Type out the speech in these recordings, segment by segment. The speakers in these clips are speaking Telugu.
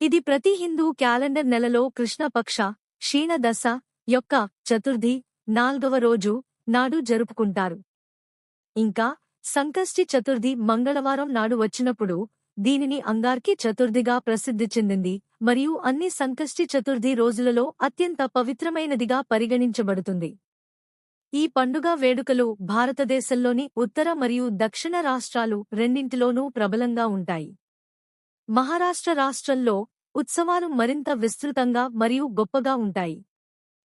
ఇది ప్రతి హిందూ క్యాలెండర్ నెలలో కృష్ణపక్ష క్షీణదశ యొక్క చతుర్థి 4వ రోజు నాడు జరుపుకుంటారు. ఇంకా సంకష్టి చతుర్థి మంగళవారం నాడు వచ్చినప్పుడు దీనిని అంగార్కి చతుర్థిగా ప్రసిద్ధి చెందింది మరియు అన్ని సంకష్టి చతుర్థి రోజులలో అత్యంత పవిత్రమైనదిగా పరిగణించబడుతుంది. ఈ పండుగ వేడుకలు భారతదేశంలోని ఉత్తర మరియు దక్షిణ రాష్ట్రాలు రెండింటిలోనూ ప్రబలంగా ఉంటాయి. మహారాష్ట్ర రాష్ట్రంలో ఉత్సవాలు మరింత విస్తృతంగా మరియు గొప్పగా ఉంటాయి.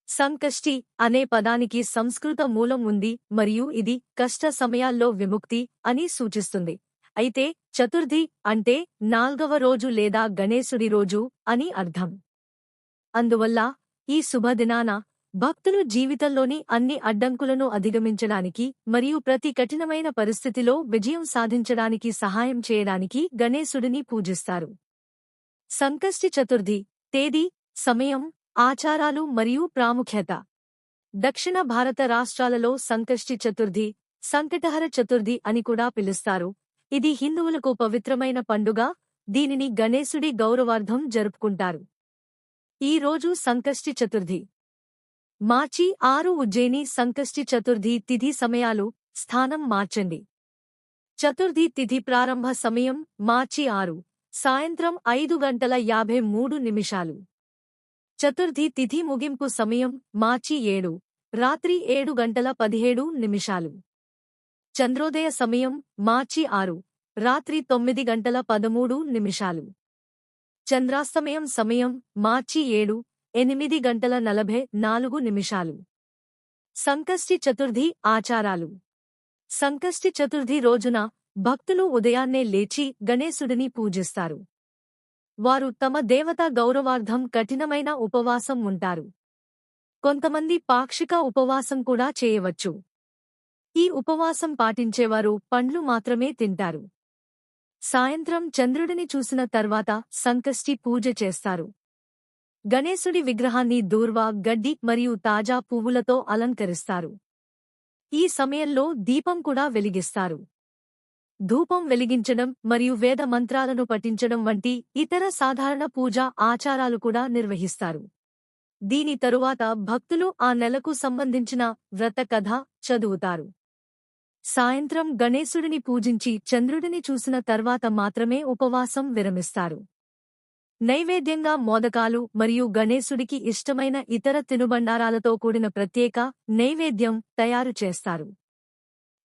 సంకష్టి అనే పదానికి సంస్కృత మూలం ఉంది మరియు ఇది కష్ట సమయాల్లో విముక్తి అని సూచిస్తుంది. అయితే చతుర్థి అంటే 4వ రోజు లేదా గణేశుడి రోజు అని అర్థం. అందువల్ల ఈ శుభదినాన భక్తులు జీవితంలోని అన్ని అడ్డంకులను అధిగమించడానికి మరియు ప్రతి కఠినమైన పరిస్థితిలో విజయం సాధించడానికి సహాయం చేయడానికి గణేశుడిని పూజిస్తారు. సంకష్టి చతుర్థి తేదీ, సమయం, ఆచారాలు మరియు ప్రాముఖ్యత. దక్షిణ భారత రాష్ట్రాలలో సంకష్టి చతుర్థి, సంకటహర చతుర్థి అని కూడా పిలుస్తారు. ఇది హిందువులకు పవిత్రమైన పండుగ. దీనిని గణేశుడి గౌరవార్థం జరుపుకుంటారు. ఈ రోజు సంకష్టి చతుర్థి. మార్చి 6 ఉజ్జయిని సంకష్టి చతుర్థి తిథి సమయాలు, స్థానం మార్చండి. చతుర్థి తిథి ప్రారంభ సమయం మార్చి 6 సాయంత్రం 5:53. చతుర్థి తిథి ముగింపు సమయం మార్చి 7 రాత్రి 7:17. చంద్రోదయ సమయం మార్చి 6 రాత్రి 9:13. చంద్రాస్తమయం సమయం మార్చి 7 8:44. సంకష్టి చతుర్థి ఆచారాలు. సంకష్టి చతుర్థి రోజున భక్తులు ఉదయాన్నే లేచి గణేశుడిని పూజిస్తారు. వారు తమ దేవతా గౌరవార్థం కఠినమైన ఉపవాసం ఉంటారు. కొంతమంది పాక్షిక ఉపవాసం కూడా చేయవచ్చు. ఈ ఉపవాసం పాటించేవారు పండ్లు మాత్రమే తింటారు. సాయంత్రం చంద్రుడిని చూసిన తర్వాత సంకష్టి పూజ చేస్తారు. గణేశుడి విగ్రహాన్ని దూర్వా, గడ్డి మరియు తాజా పువ్వులతో అలంకరిస్తారు. ఈ సమయంలో దీపం కూడా వెలిగిస్తారు. ధూపం వెలిగించడం మరియు వేద మంత్రాలను పఠించడం వంటి ఇతర సాధారణ పూజా ఆచారాలు కూడా నిర్వహిస్తారు. దీని తరువాత భక్తులు ఆ నెలకు సంబంధించిన వ్రత కథ చదువుతారు. సాయంత్రం గణేశుడిని పూజించి చంద్రుడిని చూసిన తర్వాత మాత్రమే ఉపవాసం విరమిస్తారు. నైవేద్యంగా మోదకాలు మరియు గణేశుడికి ఇష్టమైన ఇతర తినుబండారాలతో కూడిన ప్రత్యేక నైవేద్యం తయారు చేస్తారు.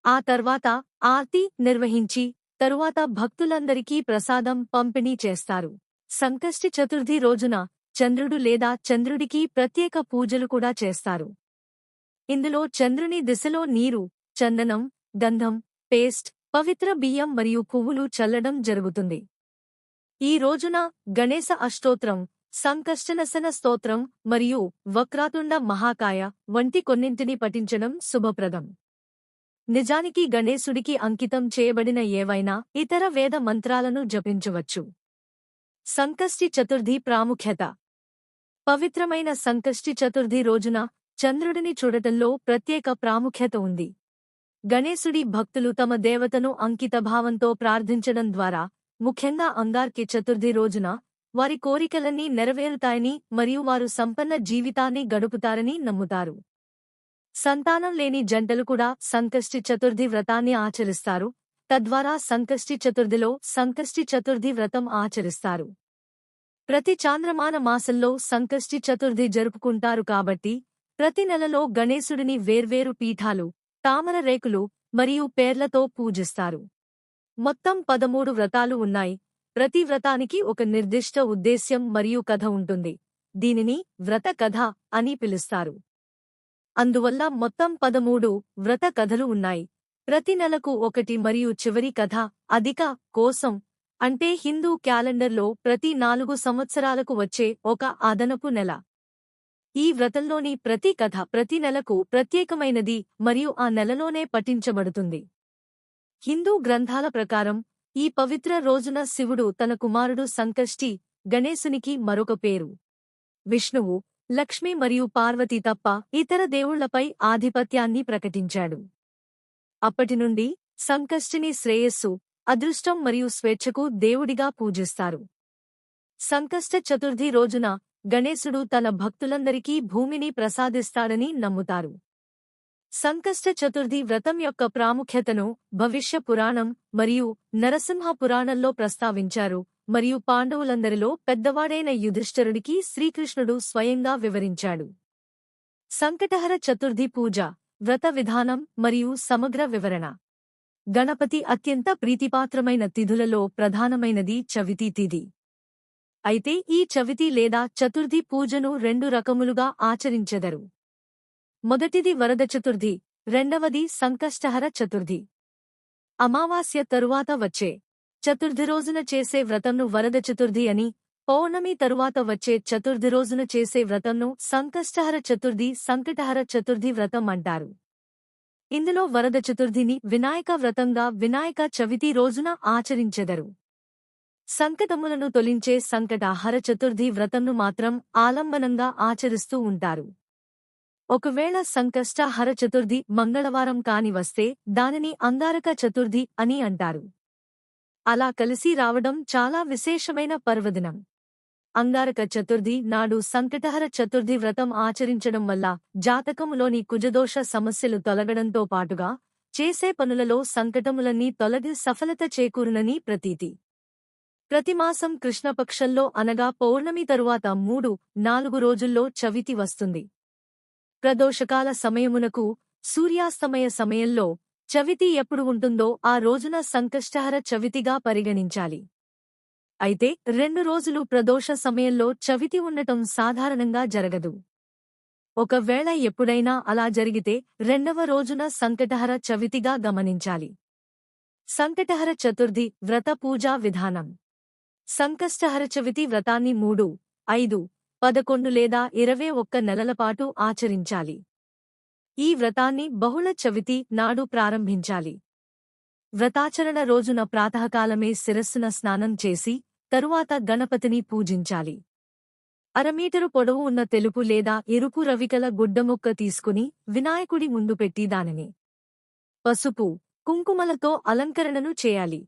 ఆ తర్వాత ఆర్తి నిర్వహించి తరువాత భక్తులందరికీ ప్రసాదం పంపిణీ చేస్తారు. సంకష్టి చతుర్థి రోజున చంద్రుడు లేదా చంద్రుడికి ప్రత్యేక పూజలు కూడా చేస్తారు. ఇందులో చంద్రుని దిశలో నీరు, చందనం, గంధం, పేస్ట్, పవిత్ర బియ్యం మరియు పువ్వులు చల్లడం జరుగుతుంది. ఈ రోజున గణేశ అష్టోత్రం, సంకష్టనశన స్తోత్రం మరియు వక్రాతుండ మహాకాయ వంటి కొన్నింటిని పఠించడం శుభప్రదం. నిజానికి గణేశుడికి అంకితం చేయబడిన ఏవైనా ఇతర వేద మంత్రాలను జపించవచ్చు. సంకష్టి చతుర్థి ప్రాముఖ్యత. పవిత్రమైన సంకష్టి చతుర్థి రోజున చంద్రుడిని చూడటంలో ప్రత్యేక ప్రాముఖ్యత ఉంది. గణేశుడి భక్తులు తమ దేవతను అంకితభావంతో ప్రార్థించడం ద్వారా, ముఖ్యంగా అంగార్కి చతుర్థి రోజున, వారి కోరికలన్నీ నెరవేరుతాయని మరియు వారు సంపన్న జీవితాన్ని గడుపుతారని నమ్ముతారు. సంతానం లేని జంటలు కూడా సంకష్టి చతుర్థి వ్రతాన్ని ఆచరిస్తారు. తద్వారా సంకష్టి చతుర్థిలో సంకష్టి చతుర్థి వ్రతం ఆచరిస్తారు. ప్రతి చాంద్రమాన మాసంలో సంకష్టి చతుర్థి జరుపుకుంటారు కాబట్టి ప్రతి నెలలో గణేశుడిని వేర్వేరు పీఠాలు, తామర రేకులు మరియు పేర్లతో పూజిస్తారు. మొత్తం 13 వ్రతాలు ఉన్నాయి. ప్రతి వ్రతానికి ఒక నిర్దిష్ట ఉద్దేశ్యం మరియు కథ ఉంటుంది. దీనిని వ్రత కథ అని పిలుస్తారు. అందువల్ల మొత్తం 13 వ్రత కథలు ఉన్నాయి. ప్రతి నెలకు ఒకటి మరియు చివరి కథ అధిక కోసం అంటే హిందూ క్యాలెండర్లో ప్రతి 4 సంవత్సరాలకు వచ్చే ఒక అదనపు నెల. ఈ వ్రతంలోని ప్రతి కథ ప్రతి నెలకు ప్రత్యేకమైనది మరియు ఆ నెలలోనే పఠించబడుతుంది. హిందూ గ్రంథాల ప్రకారం ఈ పవిత్ర రోజున శివుడు తన కుమారుడు సంకష్టి గణేశునికి మరొక పేరు విష్ణువు, లక్ష్మి మరియు పార్వతి తప్ప ఇతర దేవుళ్లపై ఆధిపత్యాన్ని ప్రకటించాడు. అప్పటినుండి సంకష్టిని శ్రేయస్సు, అదృష్టం మరియు స్వేచ్ఛకు దేవుడిగా పూజిస్తారు. సంకష్ట చతుర్థి రోజున గణేశుడు తన భక్తులందరికీ భూమిని ప్రసాదిస్తాడని నమ్ముతారు. సంకష్ట చతుర్థి వ్రతం యొక్క ప్రాముఖ్యతను భవిష్య పురాణం మరియు నరసింహ పురాణంలో ప్రస్తావించారు మరియు పాండవులందరిలో పెద్దవాడైన యుధిష్ఠిరుడికి శ్రీకృష్ణుడు స్వయంగా వివరించాడు. సంకటహర చతుర్థి పూజ, వ్రత విధానం మరియు సమగ్ర వివరణ. గణపతి అత్యంత ప్రీతిపాత్రమైన తిథులలో ప్రధానమైనది చవితి తిథి. అయితే ఈ చవితి లేదా చతుర్థి పూజను 2 రకములుగా ఆచరించెదరు. మొదటిది వరద చతుర్థి, రెండవది సంకష్టహర చతుర్థి. అమావాస్య తరువాత వచ్చే చతుర్థి రోజున చేసే వ్రతంను వరద చతుర్థి అని, పౌర్ణమి తరువాత వచ్చే చతుర్థి రోజున చేసే వ్రతంను సంకష్టహర చతుర్థి, సంకటహర చతుర్థి వ్రతం అంటారు. ఇందులో వరద చతుర్థిని వినాయక వ్రతంగా వినాయక చవితి రోజున ఆచరించెదరు. సంకటములను తొలించే సంకటహర చతుర్థి వ్రతంను మాత్రం ఆలంబనంగా ఆచరిస్తూ ఉంటారు. ఒకవేళ సంకష్టహర చతుర్థి మంగళవారం కాని వస్తే దానిని అంగారక చతుర్థి అని అంటారు. అలా కలిసి రావడం చాలా విశేషమైన పర్వదినం. అంగారక చతుర్థి నాడు సంకటహర చతుర్థి వ్రతం ఆచరించడం వల్ల జాతకములోని కుజదోష సమస్యలు తొలగడంతో పాటుగా చేసే పనులలో సంకటములన్నీ తొలగి సఫలత చేకూరునని ప్రతీతి. ప్రతిమాసం కృష్ణపక్షంలో అనగా పౌర్ణమి తరువాత 3-4 రోజుల్లో చవితి వస్తుంది. ప్రదోషకాల సమయమునకు సూర్యాస్తమయ సమయంలో చవితి ఎప్పుడు ఉంటుందో ఆ రోజున సంకష్టహర చవితిగా పరిగణించాలి. అయితే 2 రోజులు ప్రదోష సమయంలో చవితి ఉండటం సాధారణంగా జరగదు. ఒకవేళ ఎప్పుడైనా అలా జరిగితే 2వ రోజున సంకటహర చవితిగా గమనించాలి. సంకటహర చతుర్థి వ్రత పూజా విధానం. సంకష్టహర చవితి వ్రతాన్ని 3, 5, 11 లేదా 21 నెలలపాటు ఆచరించాలి. ఈ వ్రతాన్ని బహుళ చవితి నాడు ప్రారంభించాలి. వ్రతాచరణ రోజున ప్రాతకాలమే శిరస్సున స్నానం చేసి తరువాత గణపతిని పూజించాలి. 1/2 మీటరు పొడవు ఉన్న తెలుపు లేదా ఎరుపు రవికల గుడ్డముక్క తీసుకుని వినాయకుడి ముందు పెట్టి దానిని పసుపు, కుంకుమలతో అలంకరణను చేయాలి.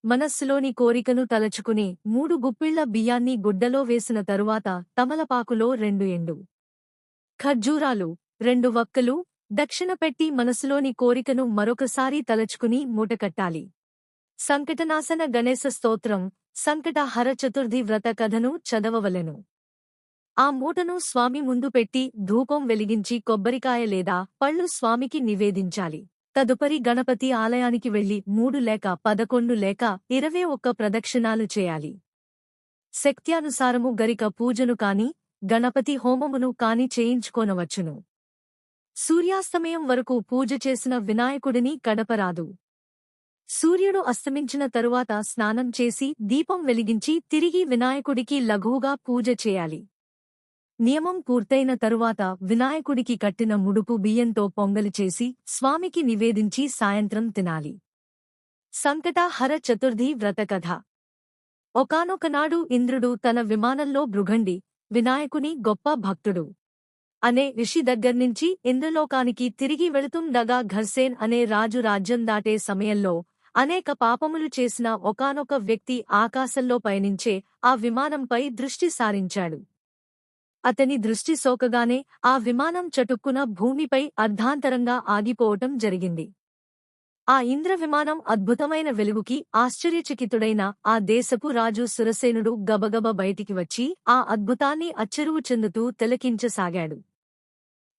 మనస్సులోని కోరికను తలచుకుని 3 గుప్పిళ్ల బియ్యాన్ని గుడ్డలో వేసిన తరువాత తమలపాకులో 2 ఎండు ఖర్జూరాలు, 2 వక్కలు దక్షిణ పెట్టి మనసులోని కోరికను మరొకసారి తలచుకుని మూటకట్టాలి. సంకటనాశన గణేశ స్తోత్రం, సంకటహర చతుర్థి వ్రత కథను చదవవలెను. ఆ మూటను స్వామి ముందు పెట్టి ధూపం వెలిగించి కొబ్బరికాయ లేదా పళ్ళు స్వామికి నివేదించాలి. తదుపరి గణపతి ఆలయానికి వెళ్లి 3 లేక 11 లేక 21 ప్రదక్షిణాలు చేయాలి. శక్త్యానుసారము గరిక పూజను కాని గణపతి హోమమును కాని చేయించుకోనవచ్చును. సూర్యాస్తమయం వరకు పూజ చేసిన వినాయకుడిని కడపరాదు. సూర్యుడు అస్తమించిన తరువాత స్నానం చేసి దీపం వెలిగించి తిరిగి వినాయకుడికి లఘువుగా పూజ చేయాలి. నియమం పూర్తయిన తరువాత వినాయకుడికి కట్టిన ముడుపు బియ్యంతో పొంగలి చేసి స్వామికి నివేదించి సాయంత్రం తినాలి. సంకటహర చతుర్థి వ్రతకథ. ఒకానొకనాడు ఇంద్రుడు తన విమానంలో భృగండి, వినాయకుని గొప్ప భక్తుడు అనే ఋషి దగ్గర్నించి ఇంద్రలోకానికి తిరిగి వెళుతుండగా ఘర్సేన్ అనే రాజు రాజ్యం దాటే సమయంలో అనేక పాపములు చేసిన ఒకానొక వ్యక్తి ఆకాశంలో పయనించే ఆ విమానంపై దృష్టి సారించాడు. అతని దృష్టి సోకగానే ఆ విమానం చటుక్కున భూమిపై అర్ధాంతరంగా ఆగిపోవటం జరిగింది. ఆ ఇంద్ర విమానం అద్భుతమైన వెలుగుకి ఆశ్చర్యచకితుడైన ఆ దేశపు రాజు సురసేనుడు గబగబ బయటికి వచ్చి ఆ అద్భుతాన్ని అచ్చెరువు చెందుతూ తిలకించసాగాడు.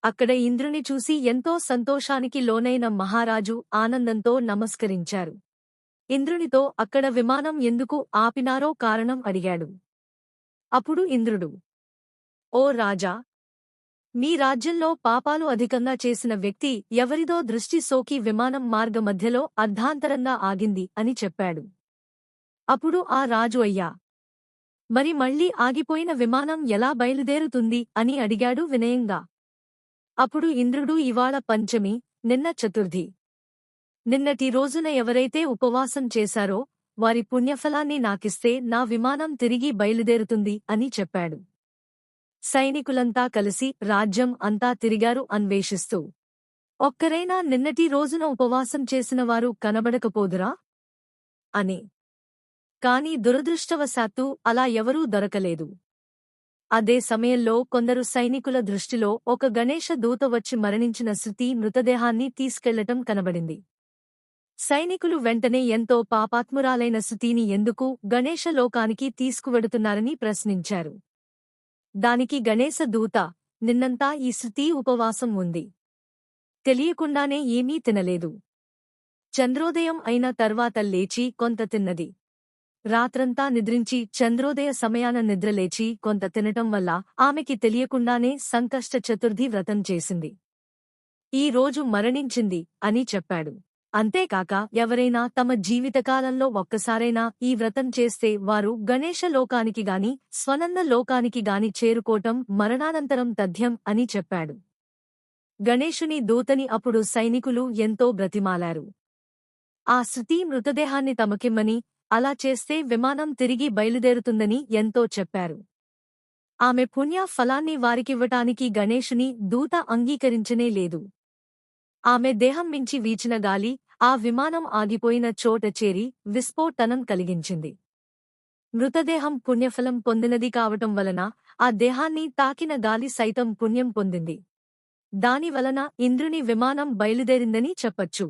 అక్కడ ఇంద్రుని చూసి ఎంతో సంతోషానికి లోనైన మహారాజు ఆనందంతో నమస్కరించారు. ఇంద్రునితో అక్కడ విమానం ఎందుకు ఆపినారో కారణం అడిగాడు. అప్పుడు ఇంద్రుడు, ఓ రాజా, మీ రాజ్యంలో పాపాలు అధికంగా చేసిన వ్యక్తి ఎవరిదో దృష్టి సోకి విమానం మార్గమధ్యలో అర్ధాంతరంగా ఆగింది అని చెప్పాడు. అప్పుడు ఆ రాజు అయ్యా, మరి మళ్లీ ఆగిపోయిన విమానం ఎలా బయలుదేరుతుంది అని అడిగాడు వినయంగా. అప్పుడు ఇంద్రుడు, ఇవాళ పంచమి, నిన్న చతుర్థి. నిన్నటి రోజున ఎవరైతే ఉపవాసం చేశారో వారి పుణ్యఫలాన్ని నాకిస్తే నా విమానం తిరిగి బయలుదేరుతుంది అని చెప్పాడు. సైనికులంతా కలిసి రాజ్యం అంతా తిరిగారు అన్వేషిస్తూ. ఒక్కరైనా నిన్నటి రోజున ఉపవాసం చేసినవారు కనబడకపోదురా అని. కాని దురదృష్టవశాత్తు అలా ఎవరూ దొరకలేదు. అదే సమయంలో కొందరు సైనికుల దృష్టిలో ఒక గణేశ దూత వచ్చి మరణించిన శృతి మృతదేహాన్ని తీసుకెళ్లటం కనబడింది. సైనికులు వెంటనే ఎంతో పాపాత్మురాలైన శృతిని ఎందుకు గణేశ లోకానికి తీసుకువెడుతున్నారని ప్రశ్నించారు. దానికి గణేశ దూత, నిన్నంతా ఈ శృతి ఉపవాసం ఉంది. తెలియకుండానే ఏమీ తినలేదు. చంద్రోదయం అయిన తర్వాత లేచి కొంత తిన్నది. రాత్రంతా నిద్రించి చంద్రోదయ సమయాన నిద్రలేచి కొంత తినటం వల్ల ఆమెకి తెలియకుండానే సంకష్ట చతుర్థి వ్రతం చేసింది. ఈ రోజు మరణించింది అని చెప్పాడు. అంతేకాక ఎవరైనా తమ జీవితకాలంలో ఒక్కసారైనా ఈ వ్రతం చేస్తే వారు గణేశ లోకానికి గాని స్వనంద లోకానికి గాని చేరుకోవటం మరణానంతరం తథ్యం అని చెప్పాడు. గణేశుని దూతని అప్పుడు సైనికులు ఎంతో బ్రతిమాలారు. ఆ శృతి మృతదేహాన్ని తమకిమ్మని, అలా చేస్తే విమానం తిరిగి బయలుదేరుతుందని ఎంతో చెప్పారు. ఆమె పుణ్య ఫలాన్ని వారికివ్వటానికి గణేశుని దూత అంగీకరించనే లేదు. ఆమె దేహం మించి వీచిన గాలి ఆ విమానం ఆగిపోయిన చోట చేరి విస్ఫోటనం కలిగించింది. మృతదేహం పుణ్యఫలం పొందినది కావటం వలన ఆ దేహాన్ని తాకిన గాలి సైతం పుణ్యం పొందింది. దానివలన ఇంద్రుని విమానం బయలుదేరిందని చెప్పచ్చు.